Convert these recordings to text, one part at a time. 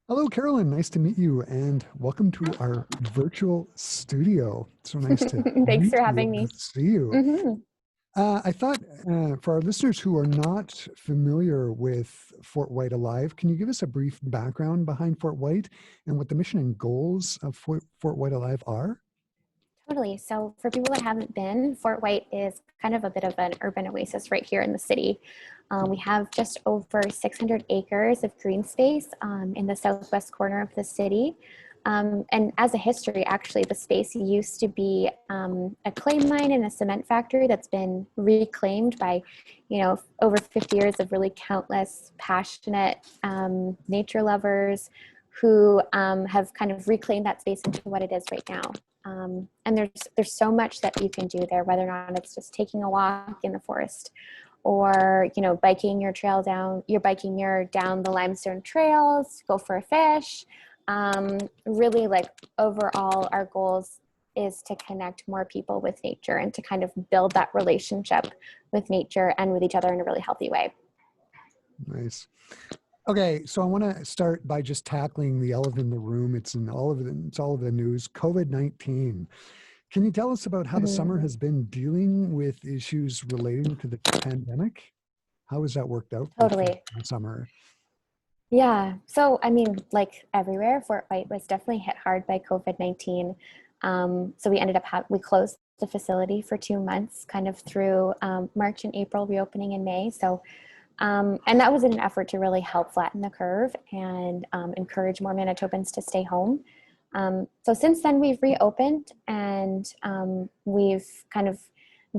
Hello, Carolyn. Nice to meet you, and welcome to our virtual studio. So nice to Thanks meet for you having and me. see you. hmm I thought for our listeners who are not familiar with Fort White Alive, can you give us a brief background behind Fort White and what the mission and goals of Fort White Alive are? Totally. So, for people that haven't been, Fort White is kind of a bit of an urban oasis right here in the city. We have just over 600 acres of green space in the southwest corner of the city. And as a history, actually, the space used to be a clay mine and a cement factory that's been reclaimed by, over 50 years of really countless passionate nature lovers who have kind of reclaimed that space into what it is right now. And there's so much that you can do there, whether or not it's just taking a walk in the forest, or biking your trail down. You're biking your down the limestone trails, go for a fish. Really, like overall, our goals is to connect more people with nature and to kind of build that relationship with nature and with each other in a really healthy way. Nice. Okay, so I want to start by just tackling the elephant in the room. It's all of the news. COVID-19. Can you tell us about how the Mhm. summer has been dealing with issues relating to the pandemic? How has that worked out for Totally. the summer? Yeah. So, I mean, like everywhere, Fort White was definitely hit hard by COVID-19. So we ended up, we closed the facility for 2 months, kind of through March and April, reopening in May. So, and that was in an effort to really help flatten the curve and encourage more Manitobans to stay home. So since then, we've reopened and we've kind of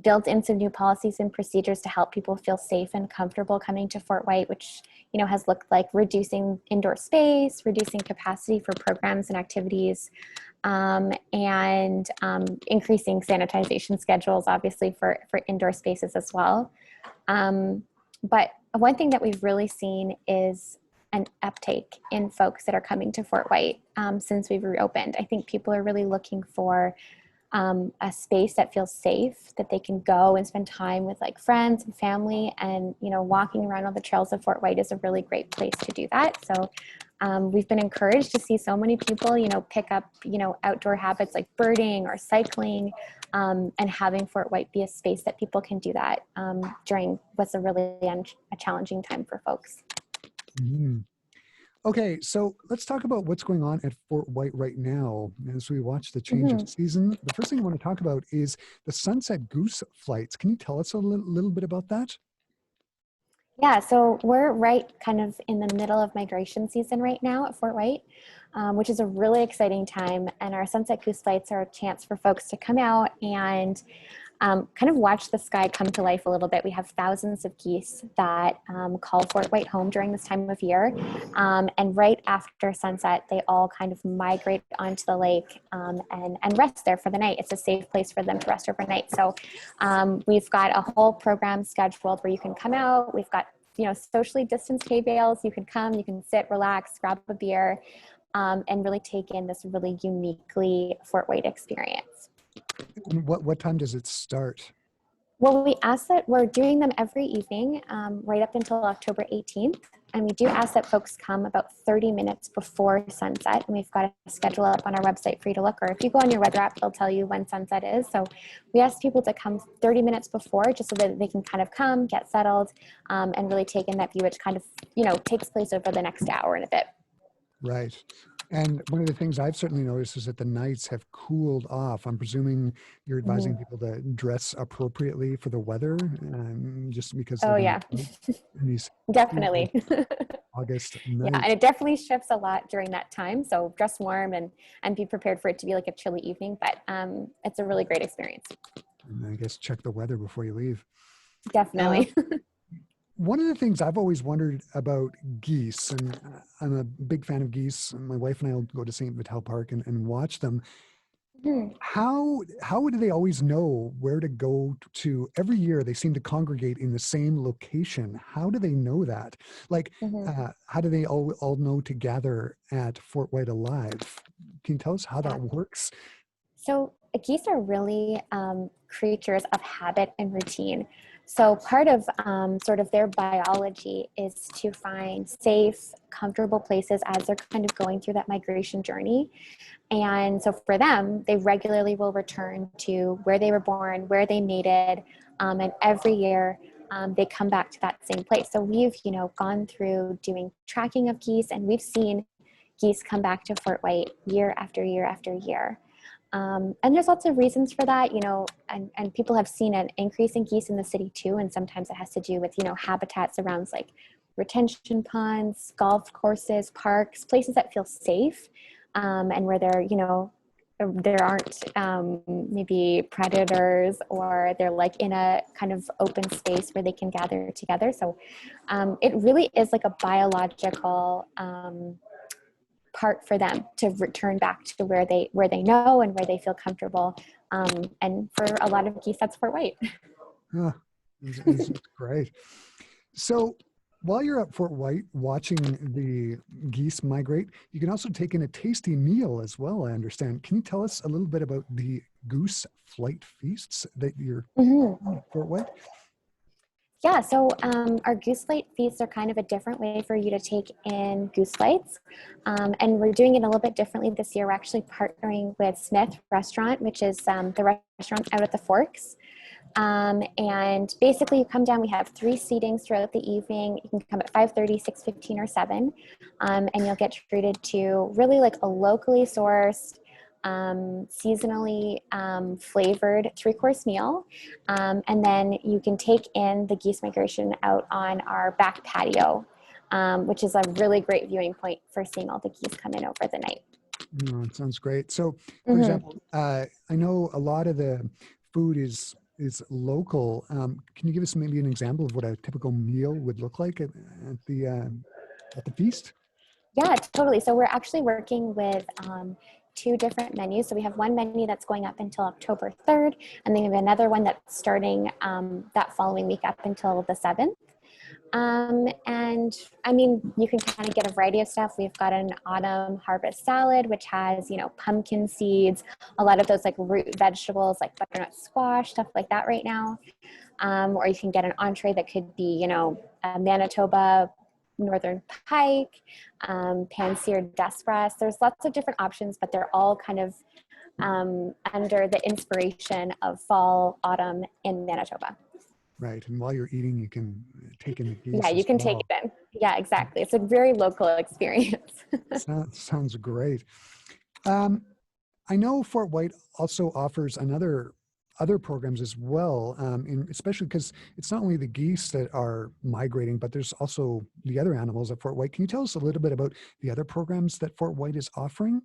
built in some new policies and procedures to help people feel safe and comfortable coming to Fort White, which has looked like reducing indoor space, reducing capacity for programs and activities, and increasing sanitization schedules, obviously for indoor spaces as well. But one thing that we've really seen is an uptake in folks that are coming to Fort White since we've reopened. I think people are really looking for a space that feels safe, that they can go and spend time with like friends and family. And, walking around on the trails of Fort White is a really great place to do that. So we've been encouraged to see so many people, pick up, outdoor habits like birding or cycling, and having Fort White be a space that people can do that during what's a really a challenging time for folks. Mhm. Okay, so let's talk about what's going on at Fort White right now as we watch the change of Mhm. season. The first thing I want to talk about is the Sunset Goose flights. Can you tell us a little bit about that? Yeah, so we're right kind of in the middle of migration season right now at Fort White, which is a really exciting time. And our Sunset Goose flights are a chance for folks to come out and kind of watch the sky come to life a little bit. We have thousands of geese that call Fort White home during this time of year. And right after sunset, they all kind of migrate onto the lake and rest there for the night. It's a safe place for them to rest overnight. So we've got a whole program scheduled where you can come out. We've got socially distanced hay bales. You can come, you can sit, relax, grab a beer, and really take in this really uniquely Fort White experience. And what time does it start? Well, we ask that we're doing them every evening, right up until October 18th. And we do ask that folks come about 30 minutes before sunset. And we've got a schedule up on our website for you to look, or if you go on your weather app, it'll tell you when sunset is. So we ask people to come 30 minutes before just so that they can kind of come, get settled, and really take in that view, which kind of, takes place over the next hour and a bit. Right. And one of the things I've certainly noticed is that the nights have cooled off. I'm presuming you're advising Mhm. people to dress appropriately for the weather, just because Oh, they're going yeah, to be in these cool definitely. August Yeah, and nights. it definitely shifts a lot during that time. So dress warm and be prepared for it to be like a chilly evening, but it's a really great experience. And I guess check the weather before you leave. Uh, Definitely. One of the things I've always wondered about geese, and I'm a big fan of geese. My wife and I will go to St. Vital Park and watch them. Mhm. How do they always know where to go to? Every year they seem to congregate in the same location. How do they know that? Like, Mhm. how do they all know to gather at Fort White Alive? Can you tell us how that Yeah. works? So geese are really creatures of habit and routine. So part of sort of their biology is to find safe, comfortable places as they're kind of going through that migration journey. And so for them, they regularly will return to where they were born, where they mated, and every year they come back to that same place. So we've, gone through doing tracking of geese, and we've seen geese come back to FortWhyte year after year after year. And there's lots of reasons for that, and people have seen an increase in geese in the city too. And sometimes it has to do with, habitat surrounds like retention ponds, golf courses, parks, places that feel safe, and where there aren't maybe predators, or they're like in a kind of open space where they can gather together. So it really is like a biological part for them to return back to where they know and where they feel comfortable. And for a lot of geese, that's FortWhyte. Ah, it's great. So while you're at FortWhyte watching the geese migrate, you can also take in a tasty meal as well, I understand. Can you tell us a little bit about the goose flight feasts that you're at FortWhyte? Yeah, so our goose flight feasts are kind of a different way for you to take in goose flights. And we're doing it a little bit differently this year. We're actually partnering with Smith Restaurant, which is the restaurant out at the Forks. And basically you come down, we have 3 seatings throughout the evening. You can come at 5:30, 6:15, or 7. And you'll get treated to really like a locally sourced, seasonally flavored 3-course meal. And then you can take in the geese migration out on our back patio, which is a really great viewing point for seeing all the geese come in over the night. Oh, it sounds great. So, for example, I know a lot of the food is local. Can you give us maybe an example of what a typical meal would look like at the feast? Yeah, totally. So we're actually working with 2 different menus. So we have one menu that's going up until October 3rd, and then we have another one that's starting that following week up until the 7th. And I mean, you can kind of get a variety of stuff. We've got an autumn harvest salad, which has, pumpkin seeds, a lot of those like root vegetables, like butternut squash, stuff like that right now. Or you can get an entree that could be, a Manitoba northern pike, pan-seared dust breast. There's lots of different options, but they're all kind of under the inspiration of fall, autumn in Manitoba. Right. And while you're eating, you can take in the Yeah, geese you as can take well. it in. Yeah, exactly. It's a very local experience. Sounds great. Um, I know FortWhyte also offers other programs as well, especially because it's not only the geese that are migrating, but there's also the other animals at FortWhyte. Can you tell us a little bit about the other programs that FortWhyte is offering?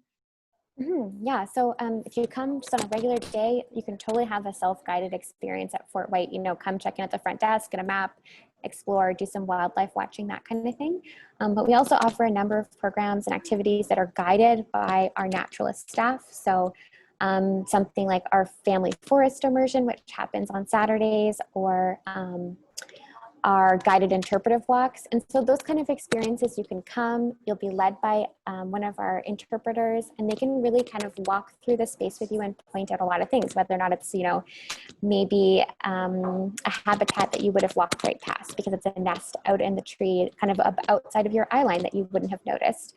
Yeah, so if you come just on a regular day, you can totally have a self-guided experience at FortWhyte. Come check in at the front desk, get a map, explore, do some wildlife watching, that kind of thing. But we also offer a number of programs and activities that are guided by our naturalist staff. So something like our family forest immersion, which happens on Saturdays, or our guided interpretive walks. And so those kind of experiences, you can come, you'll be led by one of our interpreters, and they can really kind of walk through the space with you and point out a lot of things, whether or not it's, maybe a habitat that you would have walked right past because it's a nest out in the tree, kind of outside of your eye line that you wouldn't have noticed.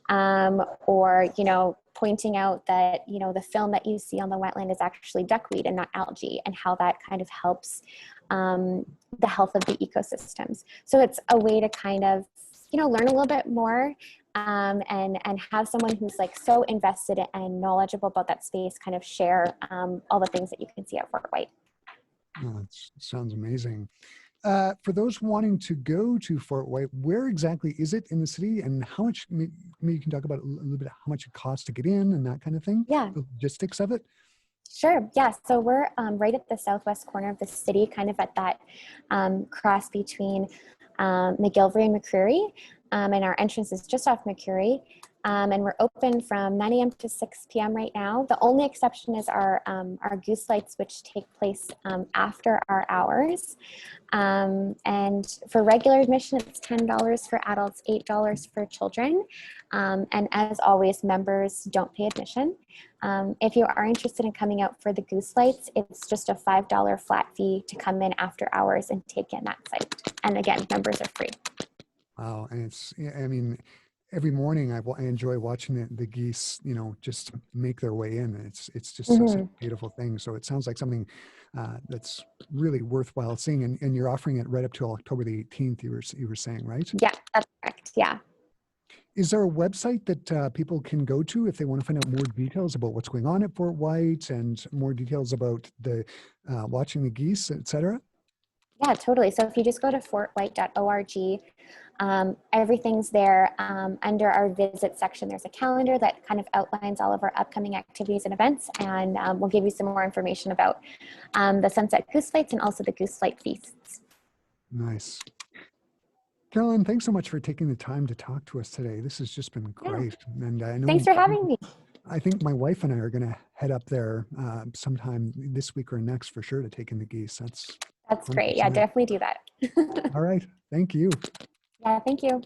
Or, pointing out that, the film that you see on the wetland is actually duckweed and not algae, and how that kind of helps the health of the ecosystems. So it's a way to kind of, learn a little bit more, and have someone who's like so invested and knowledgeable about that space kind of share all the things that you can see at FortWhyte. Oh, it sounds amazing. For those wanting to go to FortWhyte, where exactly is it in the city, and how much? Maybe you can talk about a little bit how much it costs to get in and that kind of thing. Yeah. The logistics of it. Sure. Yeah. So we're right at the southwest corner of the city, kind of at that cross between McGillivray and McCreary. And our entrance is just off McCreary. And we're open from 9 a.m. to 6 p.m. right now. The only exception is our goose lights, which take place after our hours. And for regular admission, it's $10 for adults, $8 for children. And as always, members don't pay admission. If you are interested in coming out for the goose lights, it's just a $5 flat fee to come in after hours and take in that site. And again, members are free. Wow. And it's, yeah, I mean, every morning I enjoy watching the geese, just make their way in. It's just such a beautiful thing. So it sounds like something that's really worthwhile seeing. And you're offering it right up to October the 18th, you were saying, right? Yeah, that's correct. Yeah. Is there a website that people can go to if they want to find out more details about what's going on at FortWhyte and more details about the watching the geese, et cetera? Yeah, totally. So if you just go to fortwhyte.org, everything's there. Under our visit section, there's a calendar that kind of outlines all of our upcoming activities and events, and we'll give you some more information about the Sunset Goose Lights and also the Goose Light Feasts. Nice. Carolyn, thanks so much for taking the time to talk to us today. This has just been great. Yeah. And I know Thanks for having me. I think my wife and I are going to head up there sometime this week or next for sure to take in the geese. That's 100%. great. Yeah, definitely do that. All right. Thank you. Yeah, thank you.